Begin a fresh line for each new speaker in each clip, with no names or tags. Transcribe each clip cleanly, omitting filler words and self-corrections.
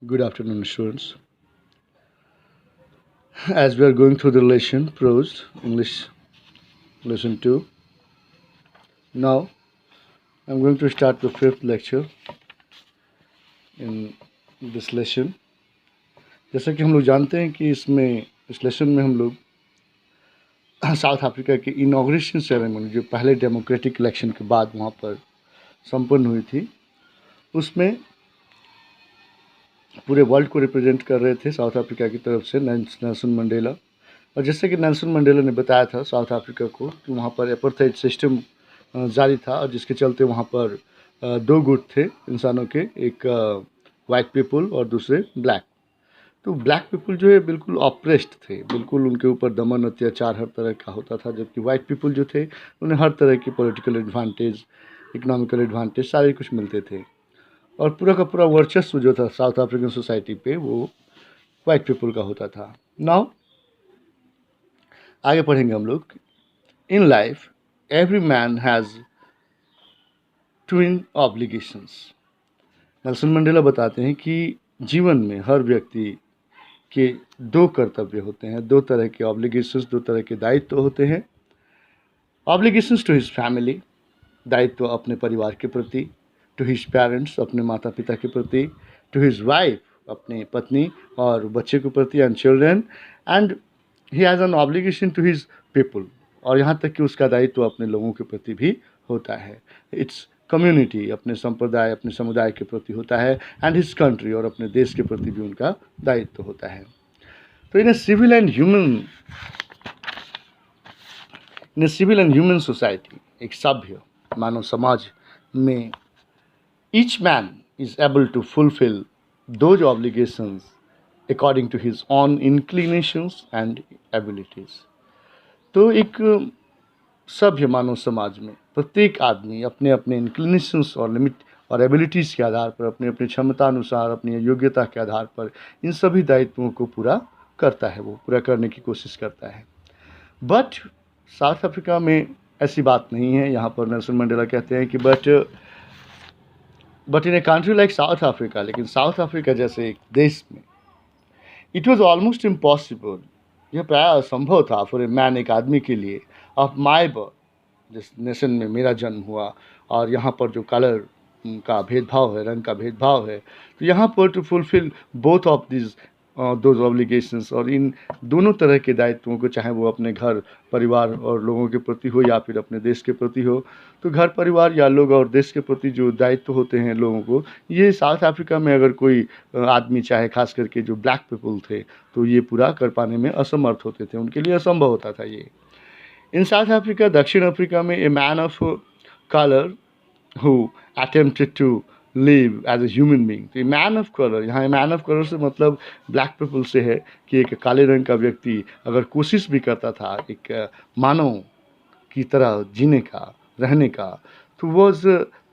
Good afternoon, students. As we are going through the lesson, prose, English lesson 2, now I'm going to start the fifth lecture in this lesson. जैसा कि हम लोग जानते हैं कि इस लेसन में हम लोग साउथ अफ्रीका की इनॉग्रेशन सेरेमनी जो पहले डेमोक्रेटिक इलेक्शन के बाद वहाँ पर संपन्न हुई थी, उसमें पूरे वर्ल्ड को रिप्रेजेंट कर रहे थे साउथ अफ्रीका की तरफ से नेल्सन मंडेला। और जैसे कि नेल्सन मंडेला ने बताया था साउथ अफ्रीका को कि वहाँ पर एपार्थाइड सिस्टम जारी था और जिसके चलते वहाँ पर दो गुट थे इंसानों के, एक वाइट पीपल और दूसरे ब्लैक। तो ब्लैक पीपल जो है बिल्कुल ऑप्रेस्ड थे, बिल्कुल उनके ऊपर दमन अत्याचार हर तरह का होता था, जबकि वाइट पीपल जो थे उन्हें हर तरह की पॉलिटिकल एडवांटेज, इकोनॉमिकल एडवांटेज सारे कुछ मिलते थे। और पूरा का पूरा वर्चस्व जो था साउथ अफ्रीकन सोसाइटी पे वो वाइट पीपल का होता था। नाउ आगे पढ़ेंगे हम लोग। In life every man has twin obligations. Nelson Mandela बताते हैं कि जीवन में हर व्यक्ति के दो कर्तव्य होते हैं, दो तरह के ऑब्लिगेशंस, दो तरह के दायित्व होते हैं। ऑब्लिगेशंस टू हिज फैमिली, दायित्व अपने परिवार के प्रति, टू हिज पेरेंट्स, अपने माता पिता के प्रति, टू हिज वाइफ, अपने पत्नी और बच्चे के प्रति, and children, and he has an obligation to his people, और यहाँ तक कि उसका दायित्व अपने लोगों के प्रति भी होता है। इट्स कम्युनिटी, अपने संप्रदाय, अपने समुदाय के प्रति होता है, एंड हिज कंट्री, और अपने देश के प्रति भी उनका दायित्व होता है। तो in civil and human society, एक सभ्य मानव समाज में, each man is able to fulfil those obligations according to his own inclinations and abilities. तो एक सभ्य मानव समाज में प्रत्येक आदमी अपने अपने इंक्लिनेशंस और लिमिट और एबिलिटीज़ के आधार पर, अपने अपनी क्षमता अनुसार, अपनी योग्यता के आधार पर इन सभी दायित्वों को पूरा करता है, वो पूरा करने की कोशिश करता है। बट साउथ अफ्रीका में ऐसी बात नहीं है। यहाँ पर नेल्सन मंडेला कहते हैं कि but in a country like south Africa, लेकिन साउथ अफ्रीका जैसे एक देश में, इट वॉज ऑलमोस्ट इम्पॉसिबल, यह प्राय असंभव था फॉर ए मैन, एक आदमी के लिए, ऑफ माई बर्थ, जिस नेशन में मेरा जन्म हुआ और यहाँ पर जो कलर का भेदभाव है, रंग का भेदभाव है, तो यहाँ पर to fulfil both of this those obligations, और इन दोनों तरह के दायित्वों को, चाहे वो अपने घर परिवार और लोगों के प्रति हो या फिर अपने देश के प्रति हो, तो घर परिवार या लोग और देश के प्रति जो दायित्व होते हैं लोगों को, ये साउथ अफ्रीका में अगर कोई आदमी चाहे, खास करके जो ब्लैक पीपल थे, तो ये पूरा कर पाने में असमर्थ होते थे, उनके लिए असंभव होता था ये। इन साउथ अफ्रीका, दक्षिण अफ्रीका में, a man of colour who attempted to live as a human being. तो मैन ऑफ कलर, यहाँ मैन ऑफ कलर से मतलब ब्लैक पीपल से है कि एक काले रंग का व्यक्ति अगर कोशिश भी करता था एक मानव की तरह जीने का, रहने का, तो वॉज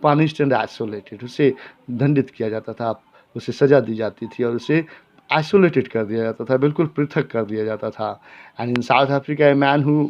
पनिश्ड एंड आइसोलेटेड, उसे दंडित किया जाता था, उसे सज़ा दी जाती थी और उसे आइसोलेटेड कर दिया जाता था, बिल्कुल पृथक कर दिया जाता था। And in South Africa, a man who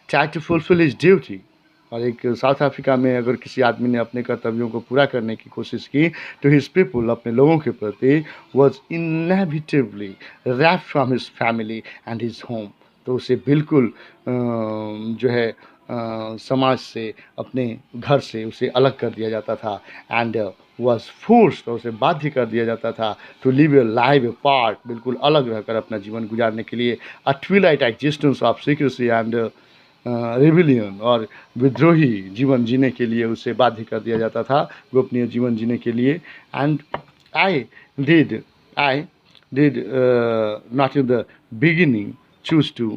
try to fulfil his duty, और एक साउथ अफ्रीका में अगर किसी आदमी ने अपने कर्तव्यों को पूरा करने की कोशिश की तो हिज पीपल, अपने लोगों के प्रति, was inevitably wrapped from his family and his home, तो उसे बिल्कुल जो है समाज से, अपने घर से उसे अलग कर दिया जाता था, एंड वॉज फोर्स्ड, और उसे बाध्य कर दिया जाता था to live your life apart, बिल्कुल अलग रहकर अपना जीवन गुजारने के लिए, a twilight existence of secrecy and rebellion, और विद्रोही जीवन जीने के लिए उसे बाध्य कर दिया जाता था, गोपनीय जीवन जीने के लिए। And I did not in the beginning choose to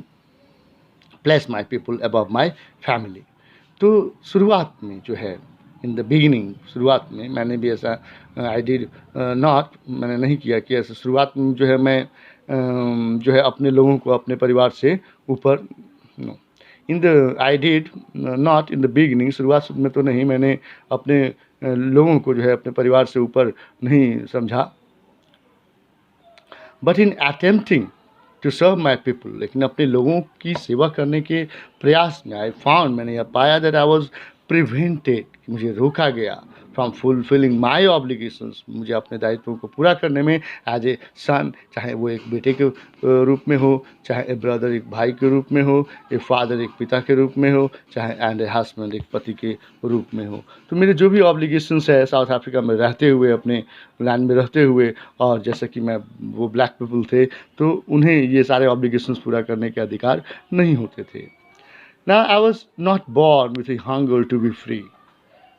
place my people above my family. तो शुरुआत में जो है, इन द बिगिनिंग, शुरुआत में मैंने भी ऐसा, आई डिड नॉट, मैंने नहीं किया कि ऐसा शुरुआत में जो है मैं जो है अपने लोगों को अपने परिवार से ऊपर, no, in the I did not in the beginning, शुरुआत में तो नहीं, मैंने अपने लोगों को जो है अपने परिवार से ऊपर नहीं समझा। But in attempting to serve my people, लेकिन अपने लोगों की सेवा करने के प्रयास में, आई फाउंड, मैंने यह पाया दैट आई वॉज प्रिवेंटेड, मुझे रोका गया, फ्रॉम फुलफिलिंग माई ऑब्लिगेशंस, मुझे अपने दायित्वों को पूरा करने में एज ए सन, चाहे वो एक बेटे के रूप में हो, चाहे ए ब्रदर एक भाई के रूप में हो, ए फादर एक पिता के रूप में हो, चाहे एंड ए हस्बैंड एक पति के रूप में हो। तो मेरे जो भी ऑब्लिगेशंस है साउथ अफ्रीका में रहते हुए, अपने लैंड में रहते हुए, और जैसे कि मैं वो ब्लैक पीपल थे तो उन्हें ये सारे ऑब्लिगेशंस पूरा करने के अधिकार नहीं होते थे। ना I was not born with a hunger to be free.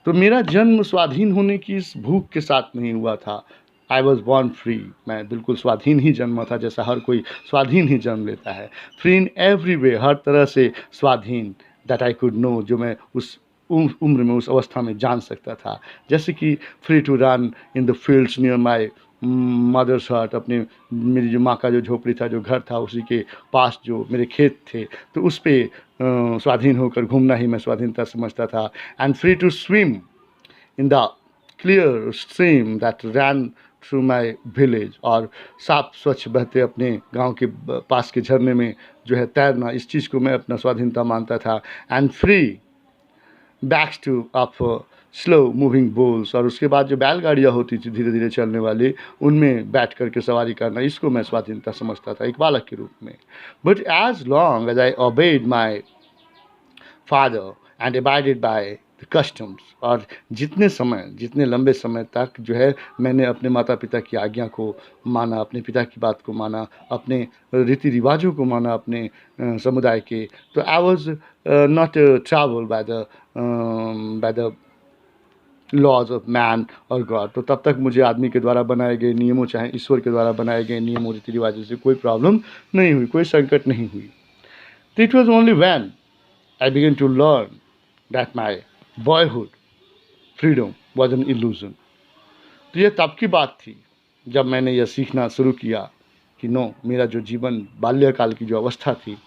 तो मेरा जन्म स्वाधीन होने की इस भूख के साथ नहीं हुआ था। आई वॉज बॉर्न फ्री, मैं बिल्कुल स्वाधीन ही जन्मा था, जैसा हर कोई स्वाधीन ही जन्म लेता है। फ्री इन एवरी वे, हर तरह से स्वाधीन, दैट आई कुड नो, जो मैं उस उम्र में, उस अवस्था में जान सकता था। जैसे कि free to run in the fields near my mother's hut, अपने मेरी जो माँ का जो झोपड़ी था, जो घर था, उसी के पास जो मेरे खेत थे, तो उस पर स्वाधीन होकर घूमना ही मैं स्वाधीनता समझता था। And free to swim in the clear stream that ran through my village, और साफ स्वच्छ बहते अपने गांव के पास के झरने में जो है तैरना, इस चीज़ को मैं अपना स्वाधीनता मानता था। And free backs to of slow moving bulls, और उसके बाद जो बैलगाड़ियाँ होती थी धीरे धीरे चलने वाली, उनमें बैठ करके सवारी करना, इसको मैं स्वाधीनता समझता था एक बालक के रूप में। But as long as I obeyed my father and abided by the customs, और जितने लंबे समय तक जो है मैंने अपने माता पिता की आज्ञा को माना, अपने पिता की बात को माना, अपने रीति रिवाजों को माना, अपने समुदाय के, तो आई वॉज नॉट ट्रैवल by the laws of man or God. तो तब तक मुझे आदमी के द्वारा बनाए गए नियमों, चाहे ईश्वर के द्वारा बनाए गए नियमों रीति रिवाजों से कोई प्रॉब्लम नहीं हुई, कोई संकट नहीं हुई। तो it was only when I began to learn that my boyhood freedom was an illusion. तो ये तब की बात थी जब मैंने यह सीखना शुरू किया कि नो, मेरा जो जीवन बाल्यकाल की जो अवस्था थी,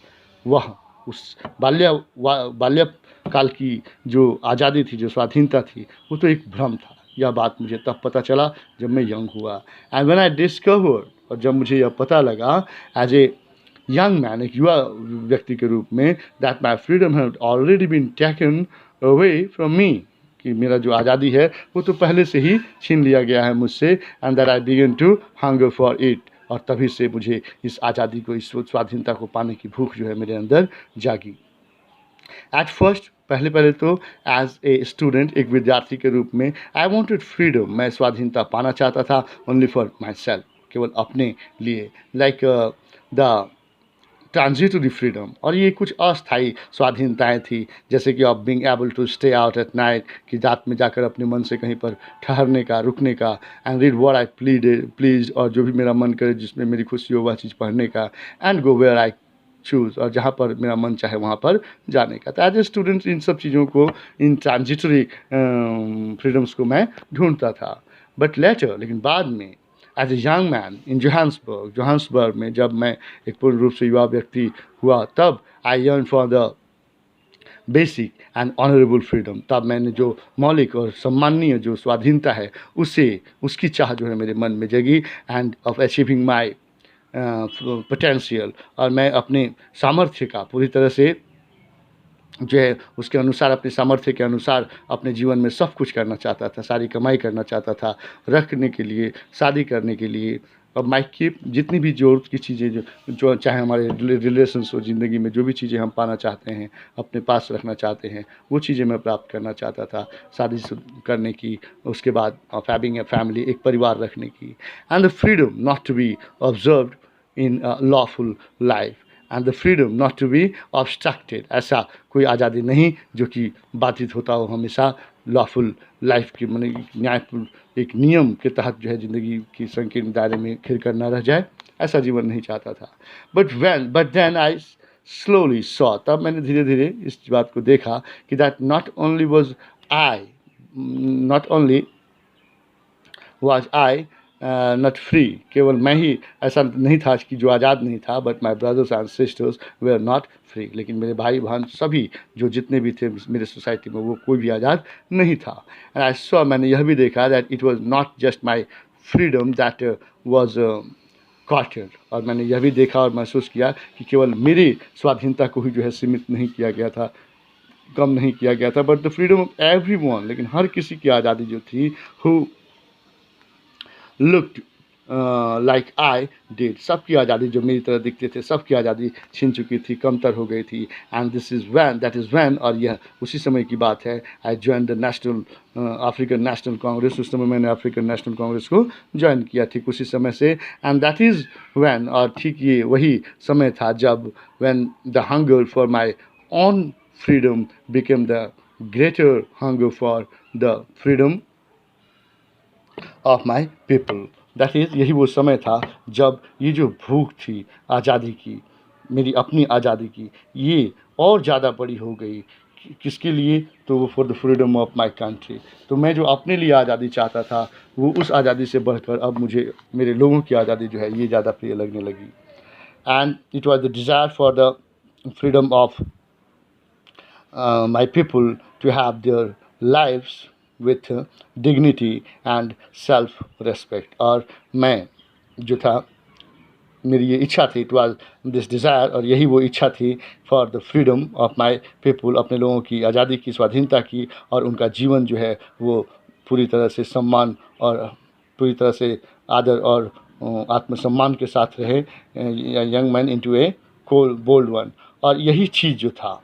वह उस बाल्यकाल की जो आज़ादी थी, जो स्वाधीनता थी, वो तो एक भ्रम था। यह बात मुझे तब पता चला जब मैं यंग हुआ। एंड व्हेन आई डिस्कवर्ड, और जब मुझे यह पता लगा एज ए यंग मैन, एक युवा व्यक्ति के रूप में, that my freedom had already been taken away from me, कि मेरा जो आज़ादी है वो तो पहले से ही छीन लिया गया है मुझसे। And that I began to hunger for it, और तभी से मुझे इस आज़ादी को, इस स्वाधीनता को पाने की भूख जो है मेरे अंदर जागी। एट फर्स्ट, पहले तो एज ए स्टूडेंट, एक विद्यार्थी के रूप में, आई वॉन्टेड फ्रीडम, मैं स्वाधीनता पाना चाहता था ओनली फॉर माई सेल्फ, केवल अपने लिए, लाइक द ट्रांजिटरी फ्रीडम। और ये कुछ अस्थायी स्वाधीनताएं थी, जैसे कि of being able to stay out at night, कि रात में जाकर अपने मन से कहीं पर ठहरने का, रुकने का, and read what I please, और जो भी मेरा मन करे, जिसमें मेरी खुशी हो, वह चीज़ पढ़ने का, and go where I choose, और जहाँ पर मेरा मन चाहे वहाँ पर जाने का। तो एज ए स्टूडेंट इन सब चीज़ों को, इन ट्रांजिटरी फ्रीडम्स को मैं ढूंढता था। बट लेटर, लेकिन बाद में, as a young man in Johannesburg में, जब मैं एक पूर्ण रूप से युवा व्यक्ति हुआ, तब I yearn for the basic and honourable freedom. तब मैंने जो मौलिक और सम्माननीय जो स्वाधीनता है, उसकी चाह जो है मेरे मन में जगी, end of achieving my potential, और मैं अपने सामर्थ्य का पूरी तरह से जो है उसके अनुसार, अपने सामर्थ्य के अनुसार अपने जीवन में सब कुछ करना चाहता था, सारी कमाई करना चाहता था, रखने के लिए, शादी करने के लिए, और माइक की जितनी भी ज़रूरत की चीज़ें जो चाहे हमारे रिलेशंस हो, ज़िंदगी में जो भी चीज़ें हम पाना चाहते हैं, अपने पास रखना चाहते हैं, वो चीज़ें मैं प्राप्त करना चाहता था, शादी करने की, उसके बाद हैविंग ए फैमिली, एक परिवार रखने की, and the freedom not to be observed in lawful life, and the freedom not to be obstructed. ऐसा कोई आज़ादी नहीं जो कि बाधित होता हो हमेशा लॉफुल लाइफ की, माने न्यायपूर्ण एक नियम के तहत जो है ज़िंदगी की संकीर्ण दायरे में घिर कर न रह जाए, ऐसा जीवन नहीं चाहता था। But then I slowly saw, तब मैंने धीरे धीरे इस बात को देखा कि that not only was I not free, केवल मैं ही ऐसा नहीं था कि जो आज़ाद नहीं था, but my brothers and sisters were not free, लेकिन मेरे भाई बहन सभी जो जितने भी थे मेरे सोसाइटी में, वो कोई भी आज़ाद नहीं था। एंड आई सॉ, मैंने यह भी देखा that it was not just my freedom that was कॉटेड, और मैंने यह भी देखा और महसूस किया कि केवल मेरी स्वाधीनता को ही जो है सीमित नहीं किया गया था, कम नहीं किया गया था, but the freedom of everyone, लेकिन हर किसी की आज़ादी जो थी, who looked like I did, सबकी आज़ादी जो मेरी तरह दिखते थे, सबकी आज़ादी छीन चुकी थी, कमतर हो गई थी। And this is van, that is van, और यह उसी समय की बात है, I join the national African national Congress. उस समय मैंने अफ्रीकन नेशनल कांग्रेस को ज्वाइन किया, ठीक उसी समय से। एंड दैट इज़ वैन, और ठीक ये वही समय था जब when the hunger for my own freedom became the greater hunger for the freedom of my people. That is, यही वो समय था जब ये जो भूख थी आज़ादी की, मेरी अपनी आज़ादी की, ये और ज़्यादा बड़ी हो गई। किसके लिए? तो वो for the freedom of my country. तो मैं जो अपने लिए आज़ादी चाहता था, वो उस आज़ादी से बढ़कर अब मुझे मेरे लोगों की आज़ादी जो है ये ज़्यादा प्रिय लगने लगी। And it was the desire for the freedom of my people to have their lives with dignity and self respect। और मैं जो था, मेरी ये इच्छा थी, इट वाज दिस डिज़ायर, और यही वो इच्छा थी for the freedom of my people, अपने लोगों की आज़ादी की, स्वाधीनता की, और उनका जीवन जो है वो पूरी तरह से सम्मान और पूरी तरह से आदर और आत्मसम्मान के साथ रहे। यंग मैन इनटू ए कोल बोल्ड वन। और यही चीज़ जो था,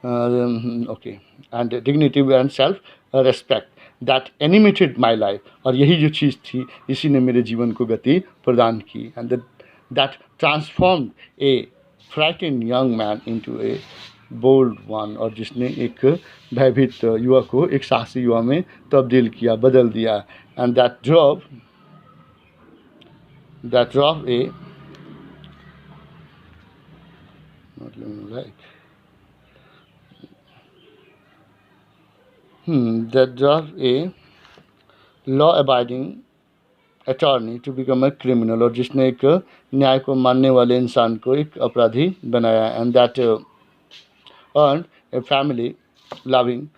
okay, and dignity and self respect that animated my life, और यही जो चीज़ थी, इसी ने मेरे जीवन को गति प्रदान की। And that transform a frighten young man into a bold one, और जिसने एक भयभीत युवा को एक साहसी युवा में तब्दील किया, बदल दिया। And that drove A like that drove a law abiding attorney to become a criminal, और जिसने एक न्याय को मानने वाले इंसान को एक अपराधी बनाया। And that earned a family loving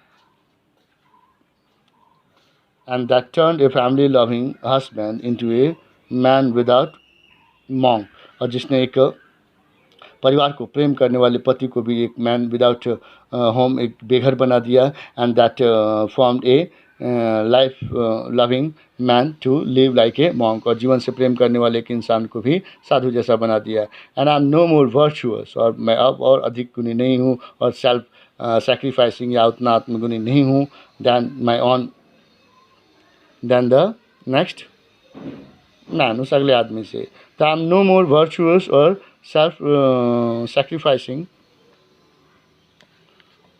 and that turned a family loving husband into a man without monk, और जिसने एक परिवार को प्रेम करने वाले पति को भी एक मैन विदाउट होम, एक बेघर बना दिया। And that formed a life loving man to live like a monk, और जीवन से प्रेम करने वाले एक इंसान को भी साधु जैसा बना दिया। And I am no more virtuous, और मैं अब और अधिक गुणी नहीं हूँ, और सेल्फ सेक्रीफाइसिंग या उतना आत्मगुणी नहीं हूँ than my own than the next man, उस अगले आदमी से। तो I am no more virtuous और self sacrificing,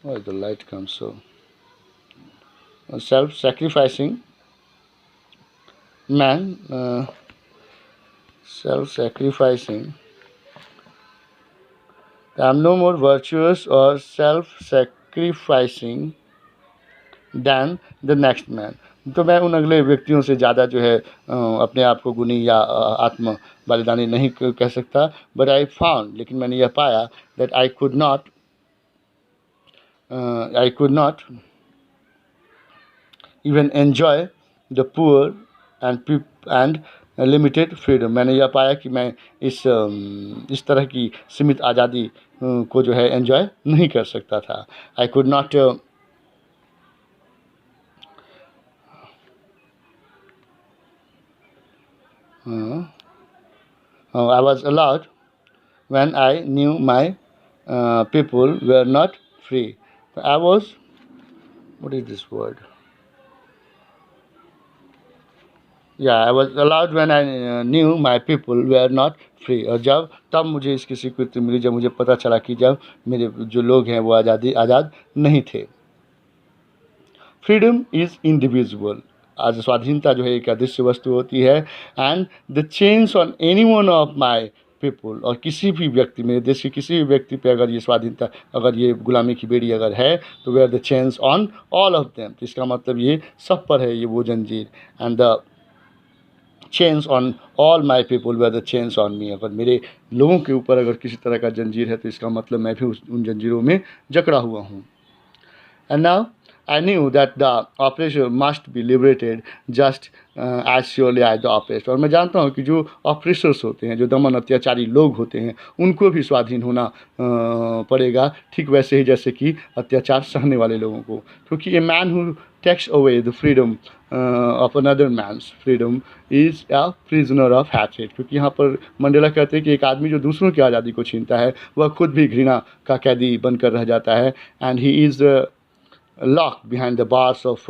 why the light comes so, self sacrificing man, self sacrificing, I'm no more virtuous or self sacrificing than the next man। तो मैं उन अगले व्यक्तियों से ज़्यादा जो है अपने आप को गुणी या आत्म बलिदानी नहीं कह सकता। बट आई फाउंड, लेकिन मैंने यह पाया, that I could not even enjoy the poor and limited freedom. मैंने यह पाया कि मैं इस तरह की सीमित आज़ादी को जो है एन्जॉय नहीं कर सकता था। I could not I was allowed when I knew my people were not free. I was, what is this word? Yeah, I was allowed when I knew my people were not free। और जब तब मुझे इसकी स्वीकृति मिली, जब मुझे पता चला कि जब मेरे जो लोग हैं वो आज़ाद नहीं थे। फ्रीडम इज़ इंडिविजुअल, आज स्वाधीनता जो है एक अदृश्य वस्तु होती है। And the change on any one of my people, और किसी भी व्यक्ति, मेरे देश के किसी भी व्यक्ति पे अगर ये स्वाधीनता, अगर ये गुलामी की बेड़ी अगर है, तो वे are the change on all of them. तो इसका मतलब ये सब पर है ये वो जंजीर। And the change on all my people way are the change on me. अगर मेरे लोगों के ऊपर अगर किसी तरह का जंजीर है, तो इसका मतलब मैं भी उन जंजीरों में जकड़ा हुआ हूँ। And now I knew that the oppressor must be liberated just as surely as the oppressed. और मैं जानता हूँ कि जो ऑपरेसर्स होते हैं, जो दमन अत्याचारी लोग होते हैं, उनको भी स्वाधीन होना पड़ेगा, ठीक वैसे ही जैसे कि अत्याचार सहने वाले लोगों को. क्योंकि a man who takes away the freedom of another man's freedom is a prisoner of hatred. क्योंकि यहाँ पर मंडेला कहते हैं कि एक आदमी जो दूसरों की आज़ादी को छीनता है, वह खुद भी घृणा का कैदी बनकर रह जाता है. And he is lock behind the bars of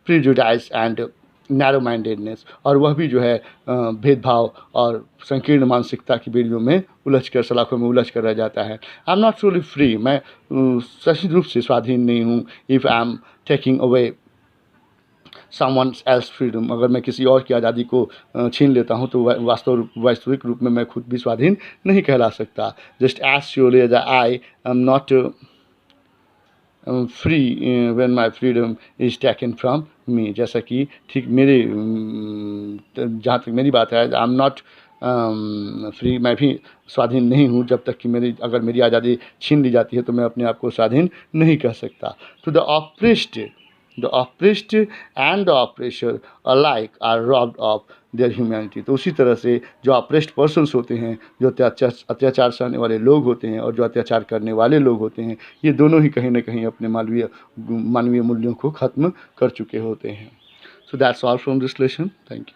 prejudice and narrow mindedness. और वह भी जो है भेदभाव और संकीर्ण मानसिकता की बेड़ियों में उलझ कर, सलाखों में उलझ कर रह जाता है. आई एम नॉट ट्रूली फ्री. मैं सही रूप से स्वाधीन नहीं हूँ. If I am taking away someone else freedom. अगर मैं किसी और की आज़ादी को छीन लेता हूँ तो वास्तविक रूप में मैं खुद भी स्वाधीन नहीं कहला सकता. Just as surely as I am not free when my freedom is taken from me. जैसा कि ठीक मेरे जहाँ तक मेरी बात है, आई एम नॉट फ्री. मैं भी स्वाधीन नहीं हूँ जब तक कि अगर मेरी आज़ादी छीन ली जाती है तो मैं अपने आप को स्वाधीन नहीं कह सकता. तो the oppressed and the oppressor alike are robbed of their humanity. तो उसी तरह से जो ऑप्रेस्ड पर्सन्स होते हैं, जो अत्याचार सहने वाले लोग होते हैं, और जो अत्याचार करने वाले लोग होते हैं, ये दोनों ही कहीं ना कहीं अपने मानवीय मूल्यों को ख़त्म कर चुके होते हैं. So that's all from this lesson. Thank you.